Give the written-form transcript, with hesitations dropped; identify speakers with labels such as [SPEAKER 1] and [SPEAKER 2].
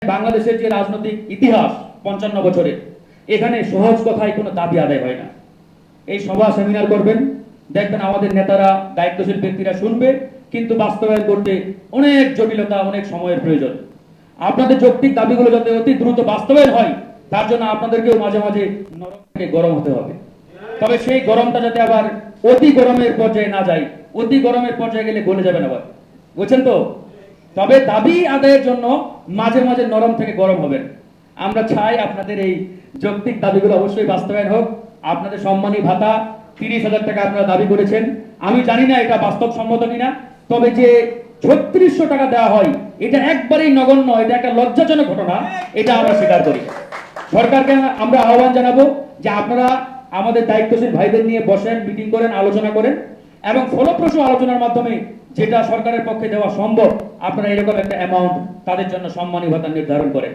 [SPEAKER 1] বাংলাদেশের যে রাজনৈতিক ইতিহাস ৫৫ বছরের, এখানে সহজ কথায় কোনো দাবি আদায় হয় না। এই সভা সেমিনার করবেন, দেখবেন আমাদের নেতারা, দায়িত্বশীল ব্যক্তিরা শুনবে, কিন্তু বাস্তবায়ন করতে অনেক জটিলতা, অনেক সময়ের প্রয়োজন। আপনাদের যৌক্তিক দাবিগুলো যাতে অতি দ্রুত বাস্তবায়ন হয়, তার জন্য আপনাদেরকেও মাঝে মাঝে নরম থেকে গরম হতে হবে। তবে সেই গরমটা যাতে আবার অতি গরমের পর্যায়ে না যায়, অতি গরমের পর্যায়ে গেলে গলে যাবেন আবার, বুঝছেন তো? তবে দাবি আদায়ের জন্য মাঝে মাঝে নরম থেকে গরম হবেন। আমরা চাই আপনাদের এই যৌক্তিক দাবিগুলো অবশ্যই বাস্তবায়ন হোক। আপনাদের সম্মানী ভাতা ৩০,০০০ টাকা আপনারা দাবি করেছেন, আমি জানি না এটা বাস্তবসম্মত কিনা, তবে যে ৩৬০০ টাকা দেওয়া হয় এটা একবারেই নগণ্য, এটা একটা লজ্জাজনক ঘটনা, এটা আমরা স্বীকার করি। সরকারকে আমরা আহ্বান জানাবো যে আপনারা আমাদের দায়িত্বশীল ভাইদের নিয়ে বসেন, মিটিং করেন, আলোচনা করেন, এবং ফলপ্রসূ আলোচনার মাধ্যমে যেটা সরকারের পক্ষে দেওয়া সম্ভব আপনারা এরকম একটা অ্যামাউন্ট তাদের জন্য সম্মানী ভাতা নির্ধারণ করেন।